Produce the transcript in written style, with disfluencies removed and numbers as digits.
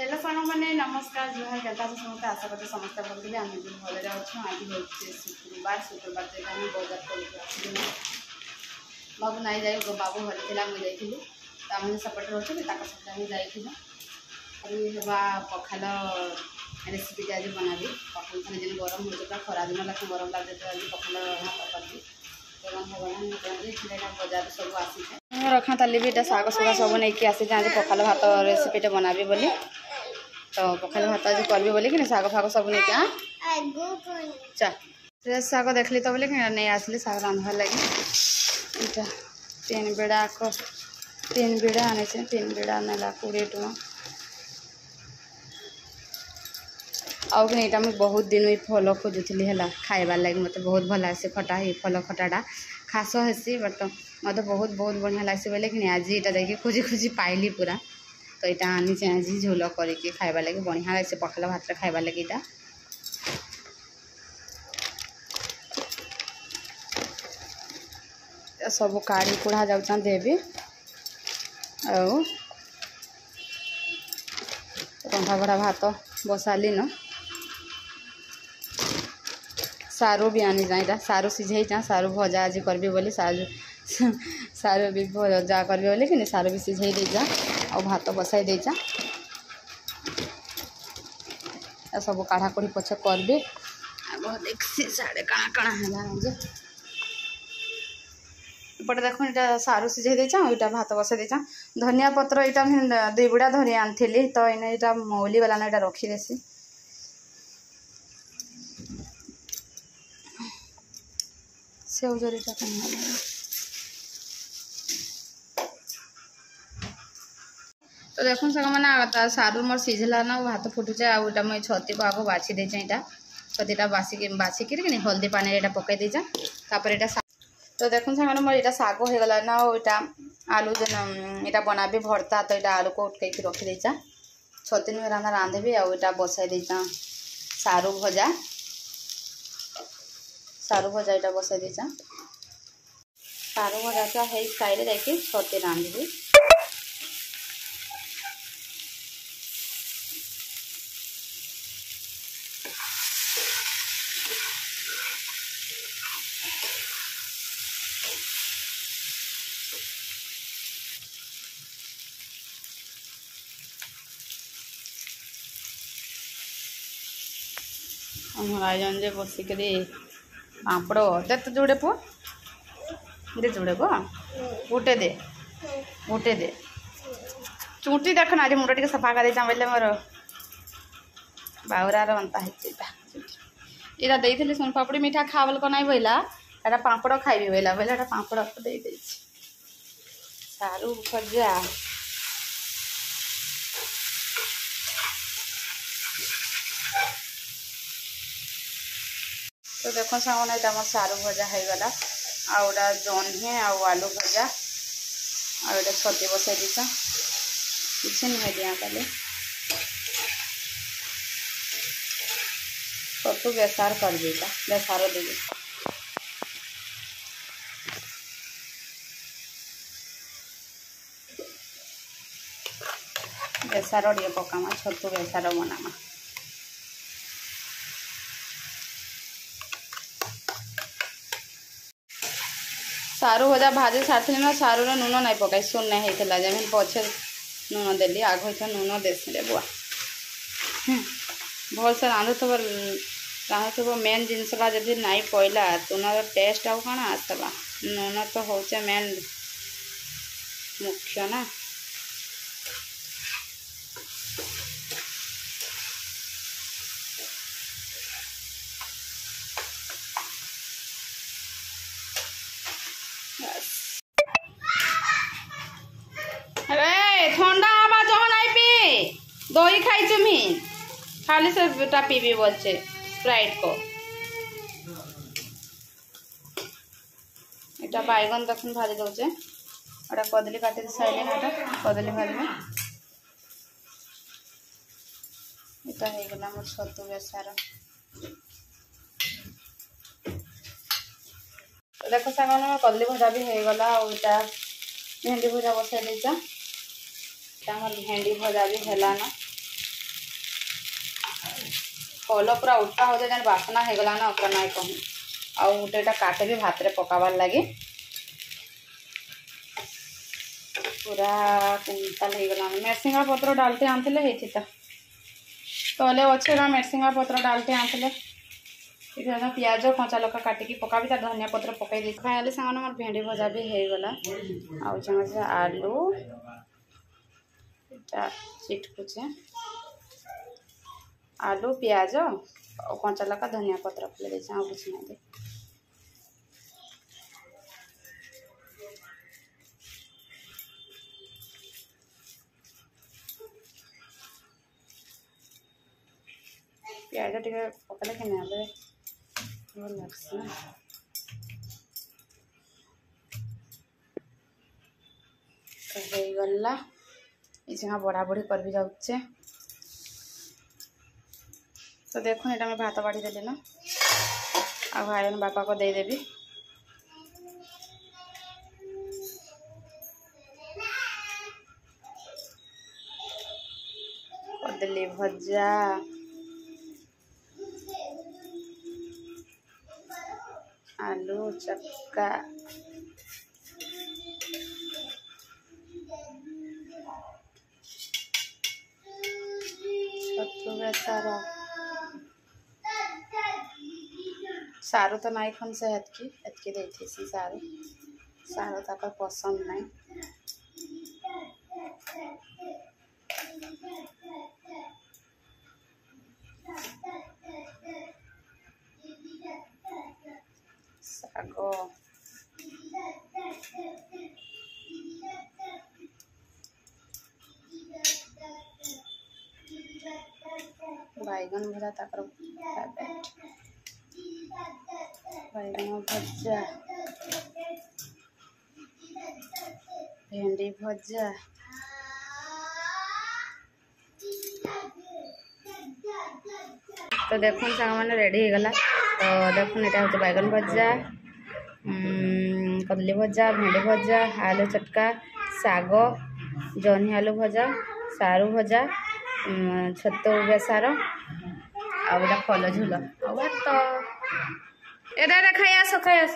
hello साग मैंने नमस्कार जुहार कहता समस्त आशा करते समस्त भल आम भी भले अच्छे आज हूँ शुक्रवार शुक्रवार जो आम बजार कर बाबू नाई जाए बाबू घर थी मुझे तो आम सेपटे रोचे सप्ताह जाइए पखाल रेसीपी आज बनाबी पखाल खाने जो गरम हो खरा दिन लगे गरम लगे आज पखाल भात करबी बजार सब आसी रखा ताली भी शाग सुगा सब नहीं आसी आज पखाल भात रेसीपी बनाबी बोली तो पखाल भात आज करबी बोली कि शाग फाग सब नहीं चा फ्रेश शाग देखली तो बोले कि नहीं आसली शाग रांधवार लगे इटा तीन बिड़ा आने 3 बिड़ा नेला 20 टଙ୍କା आउ कि यहाँ मुझे बहुत दिन ये फल खोजुली है खाइबार लगे मत बहुत भल लगे खटा ही फल खटाटा खास हेसी बट मत बहुत बहुत बढ़िया लगे बोले कि आज यहाँ देखिए खोजी खोजी पाइली पूरा तो यहाँ आनी आज झोल करके खाइबार लगे बढ़िया लगे पखाल भात खाइबार लगे यहाँ सब काढ़ी कुढ़ा जाऊँ देवी रंधा बड़ा भात बसाली न सारू भी आनी जा सारू सीझे जा सारू भजा आज करबी बोली सारू भी भजा करबी बोली कि सारू भी सीझे दे जा और भात बसाई दे जा सब काढ़ा कुढ़ी पछे करबी आग देखसी साढ़े काଣା काଣା है पटे देख यहाँ सारू सीझे देचा यहाँ भात बसाई देचा धनिया पत्र यहाँ 2 बिड़ा धरी आनी तो यहाँ मौली वाला ना रखीदेसी सेवजरीटा तो देखो सक मैंने सारू मोर सीझला ना भात फुटुचे आटा मुझे छती को आग बाछी देचे यहाँ छतीटा बाछिक हल्दी पानी यहाँ पकई देचा तापर यहाँ तो देखो सामने मोर यहाँ शाग हो गला ना यहाँ आलू जो यहाँ बनाबी भर्ता तो यहाँ आलू को उठक रखी देचा छती नुह रांधा रांधबी आटा बसाई देचा सारू भजा यहाँ बसाई देचा सारू भजा है स्टाइल देखिए छती रांधबी राजन जे बसिक पापड़ दे तो जोड़े पु दे जोड़े पु गोटे दे चुटी देखना आज मुंड टे सफा कर बोले मोर बाउरार अंता है देती सोन पापड़ी मीठा खा बोल नहीं बोला एटा पापड़ खाइबी बोला बोले पापड़ दे सारू भजा तो देखो सामने यहाँ सारू भजा हो गला आउटा जह्नी आलू भजा आटा छती बसाई दीचा किसी नुहे दिया ताले छतु बेसार कर देता बेसार देवी बेसार टे पकामा छतु बेसार बनामा सारू भजा भाजी सारी ना सारू नून नहीं पकाई सुन नहीं होता जमीन पछे नून देली आग होता नून देसी रे बुआ भल से रांधुब मेन जिनसटा जब नहीं पड़ा तुनार टेस्ट आउ कण आसवा नून तो हूँ मेन मुख्य ना ठंडा हवा जो नहीं पी दही खाई चुमी खाली से पीबी बोलचे स्प्राइट को इटा बैगन देखुन भाजी दौचे एटा कदली काटी साइले ना कदली भाजबे इटा हो गला मोर छतु बेसार देखो सामने कदली भजा भी हो गला और भेंडी भजा बसाई देचा भेंडी भजा भी है ना फल पूरा उठा हो जाए बासना हो गला ना ना कहीं आउ गोटेटा काटे भी भात रे पकाबार लगे पूरा कुंताल हो गला मेरसिंगा पत्र डालते आनते होती तले अच्छे मेरसिंगा पत्र डालते आनते पियाज कंचा लका काटिकी पकाबी ता धनिया पत्र पकई दी खाली सांग मोर भेंडी भजा भी हो गला आउ आलू चिटकुचे आलू पियाज और कंचा लका धनिया पत्र पकड़े दे आ कुछ नहीं दे प्याज टे पकड़े कि नहीं भल लगे तो गला ये बड़ा बड़ी कर भी जाऊे तो देखो ये भात बाढ़ी देली ना आ भाई बापा को देदेवी करदेली भजा आलू चक्का छतु बेसारा सारू तो नाई खन से एतकी देती सारू सारू तक पसंद नहीं साग बैगन भजा तक बैगन भजा भेंडी भजा तो देखो सांग मैंने रेडी हो गला तो देखो यहाँ हूँ बैगन भजा कदली भजा भेंडी भजा आलू चटका साग जह्नी आलू भजा सारू भजा छतु बेसार आ फल झोल भात ए खाई आस